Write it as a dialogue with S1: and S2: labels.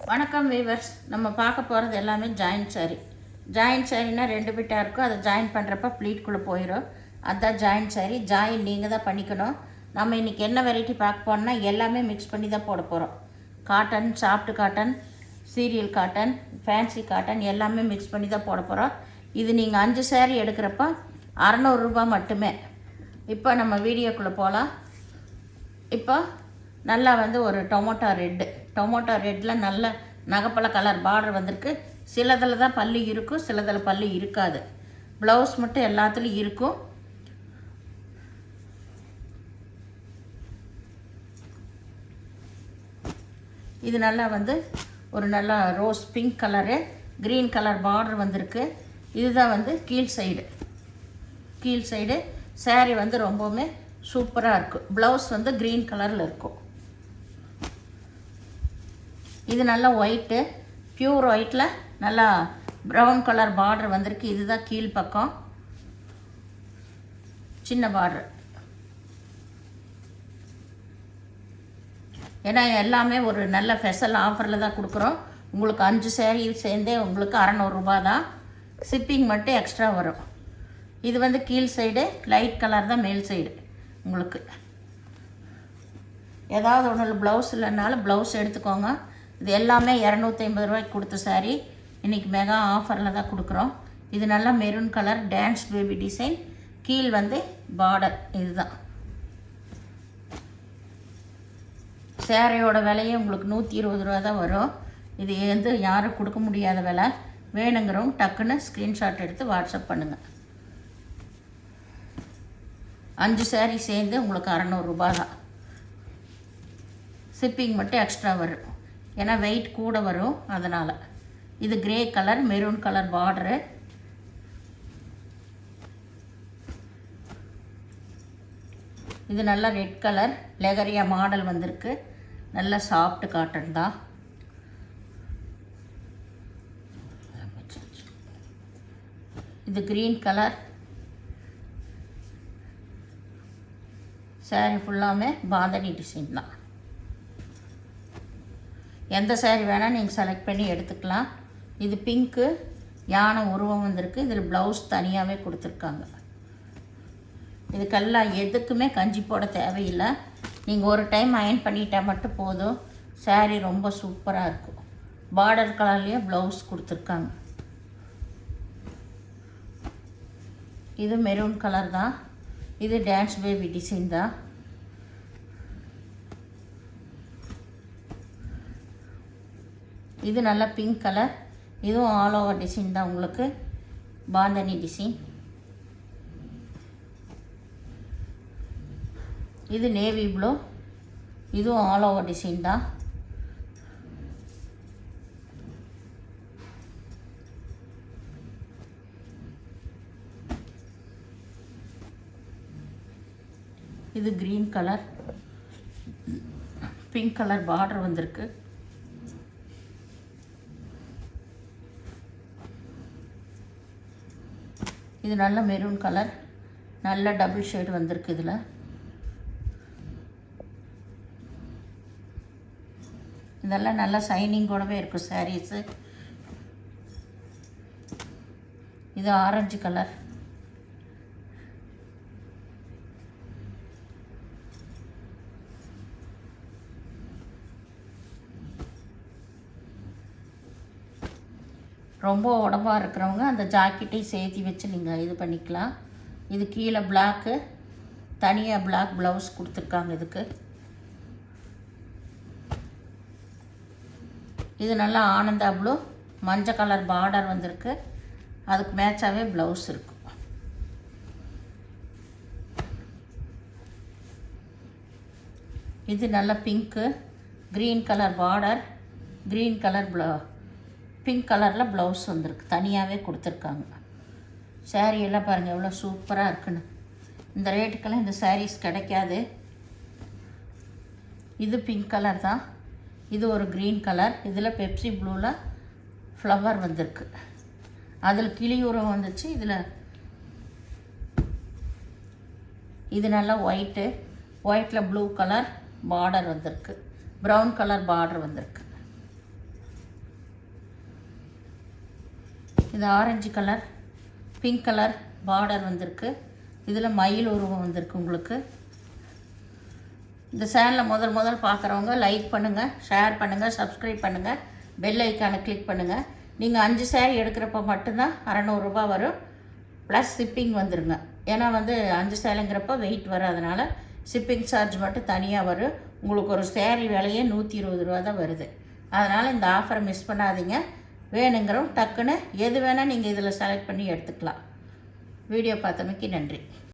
S1: வணக்கம் வீவர்ஸ். நம்ம பார்க்க போகிறது எல்லாமே ஜாயிண்ட் சாரீ. ஜாயிண்ட் சாரீனா 2 பிட்டாக இருக்கும். அதை ஜாயின் பண்ணுறப்ப ப்ளீட்குள்ளே போயிடும். அதுதான் ஜாயிண்ட் சாரீ. ஜாயின் நீங்கள் தான் பண்ணிக்கணும். நம்ம இன்றைக்கி என்ன வெரைட்டி பார்க்க போகிறோம்னா எல்லாமே மிக்ஸ் பண்ணி தான் போட போகிறோம். Cotton, soft cotton, serial cotton, fancy cotton எல்லாமே மிக்ஸ் பண்ணி தான் போட போகிறோம். இது நீங்கள் 5 சாரீ எடுக்கிறப்ப 600 ரூபாய் மட்டுமே. இப்போ நம்ம வீடியோக்குள்ளே போகலாம். இப்போ நல்லா ஒரு டொமேட்டோ ரெட்டில் நல்ல நகைப்பழ கலர் பார்டர் வந்திருக்கு. சிலதில் தான் பல்லு இருக்கும், சிலதில் பல்லு இருக்காது. ப்ளவுஸ் மட்டும் எல்லாத்துலேயும் இருக்கும். இது நல்லா ஒரு நல்ல rose pink colour, green colour border வந்திருக்கு. இதுதான் கீழ் சைடு சாரீ ரொம்பவுமே சூப்பராக இருக்கும். ப்ளவுஸ் க்ரீன் கலரில் இருக்கும். இது நல்லா ஒயிட்டு, பியூர் ஒயிட்டில் நல்லா ப்ரௌன் கலர் பார்டர் வந்திருக்கு. இதுதான் கீழ் பக்கம் சின்ன பார்டர். ஏன்னா எல்லாமே ஒரு நல்ல ஸ்பெஷல் ஆஃபரில் தான் கொடுக்குறோம். உங்களுக்கு 5 சாரீ சேர்ந்தே உங்களுக்கு 600 ரூபாய் தான். ஷிப்பிங் மட்டும் எக்ஸ்ட்ரா வரும். இது கீழ் சைடு லைட் கலர் தான், மேல் சைடு உங்களுக்கு ஏதாவது ஒன்று ப்ளவுஸ் இல்லைனாலும் ப்ளவுஸ் எடுத்துக்கோங்க. இது எல்லாமே 250 ரூபாய்க்கு கொடுத்த சாரீ. இன்றைக்கி மெகா ஆஃபரில் தான் கொடுக்குறோம். இது நல்லா maroon colour dance baby design. கீழ் பார்டர். இதுதான் சேரீயோட விலையே உங்களுக்கு 120 ரூபா தான் வரும். இது யாரும் கொடுக்க முடியாத விலை. வேணுங்கிறவங்க டக்குன்னு ஸ்க்ரீன்ஷாட் எடுத்து வாட்ஸ்அப் பண்ணுங்கள். 5 சாரீ சேர்ந்து உங்களுக்கு 600 ரூபாய் தான். ஷிப்பிங் மட்டும் எக்ஸ்ட்ரா வரும். ஏன்னா வெயிட் கூட வரும், அதனால். இது grey colour maroon colour border. இது நல்லா ரெட் கலர் லெகரியா மாடல் வந்திருக்கு. நல்ல சாஃப்ட் காட்டன் தான். இது க்ரீன் கலர். சாரீ ஃபுல்லாமே பாந்தனி டிசைன் தான். எந்த சாரீ வேணால் நீங்கள் செலக்ட் பண்ணி எடுத்துக்கலாம். இது பிங்க்கு யானை உருவம் வந்திருக்கு. இதில் ப்ளவுஸ் தனியாகவே கொடுத்துருக்காங்க. இதுக்கெல்லாம் எதுக்குமே கஞ்சி போட தேவையில்லை. நீங்கள் ஒரு டைம் அயன் பண்ணிட்டால் மட்டும் போதும். சாரீ ரொம்ப சூப்பராக இருக்கும். பார்டர் கலர்லேயே ப்ளவுஸ் கொடுத்துருக்காங்க. இது மெரூன் கலர் தான். இது டான்ஸ் பேபி டிசைன் தான். இது நல்லா பிங்க் கலர். இதுவும் ஆல் ஓவர் டிசைன் தான், உங்களுக்கு பாந்தனி டிசைன். இது நேவி ப்ளூ. இதுவும் ஆல் ஓவர் டிசைன் தான். இது green colour pink colour border வந்திருக்கு. இது நல்ல மெரூன் கலர், நல்ல டபுள் ஷேட் வந்திருக்கு. இதில் இதெல்லாம் நல்லா ஷைனிங்கோடவே இருக்கும் சாரீஸு. இது ஆரஞ்சு கலர். ரொம்ப உடம்பாக இருக்கிறவங்க அந்த ஜாக்கெட்டையும் சேர்த்தி வச்சு நீங்கள் இது பண்ணிக்கலாம். இது கீழே பிளாக்கு, தனியாக பிளாக் ப்ளவுஸ் கொடுத்துருக்காங்க இதுக்கு. இது நல்லா ஆனந்தா ப்ளூ மஞ்சள் கலர் பார்டர் வந்திருக்கு. அதுக்கு மேட்சாகவே ப்ளவுஸ் இருக்கும். இது நல்லா pink green colour border, green colour pink கலரில் ப்ளவுஸ் வந்திருக்கு. தனியாகவே கொடுத்துருக்காங்க. சாரீ எல்லாம் பாருங்கள் எவ்வளோ சூப்பராக இருக்குன்னு. இந்த ரேட்டுக்கெல்லாம் இந்த சாரீஸ் கிடைக்காது. இது பிங்க் கலர் தான். இது ஒரு க்ரீன் கலர். இதில் பெப்சி ப்ளூவில் ஃப்ளவர் வந்திருக்கு. அதில் கிளியூரம் வந்துச்சு. இது நல்லா ஒயிட்டில் ப்ளூ கலர் பார்டர் வந்திருக்கு. ப்ரௌன் கலர் பார்டர் வந்திருக்கு. இது orange colour, pink colour border வந்திருக்கு. இதில் மயில் உருவம் வந்திருக்கு உங்களுக்கு. இந்த சேனலை முதல் பார்க்குறவங்க லைக் பண்ணுங்கள், ஷேர் பண்ணுங்கள், சப்ஸ்கிரைப் பண்ணுங்கள், பெல் ஐக்கானை கிளிக் பண்ணுங்கள். நீங்கள் 5 சேரீ எடுக்கிறப்ப மட்டும்தான் 600 ரூபாய் வரும். ப்ளஸ் ஷிப்பிங் வந்துடுங்க. ஏன்னா 5 சேலைங்கிறப்ப வெயிட் வராதனால ஷிப்பிங் சார்ஜ் மட்டும் தனியாக வரும். உங்களுக்கு ஒரு சேரீ விலையே 120 ரூபா தான் வருது. அதனால் இந்த ஆஃபரை மிஸ் பண்ணாதீங்க. வேணுங்கிறோம் டக்குன்னு எது வேணால் நீங்கள் இதில் செலக்ட் பண்ணி எடுத்துக்கலாம். வீடியோ பார்த்தமைக்கு நன்றி.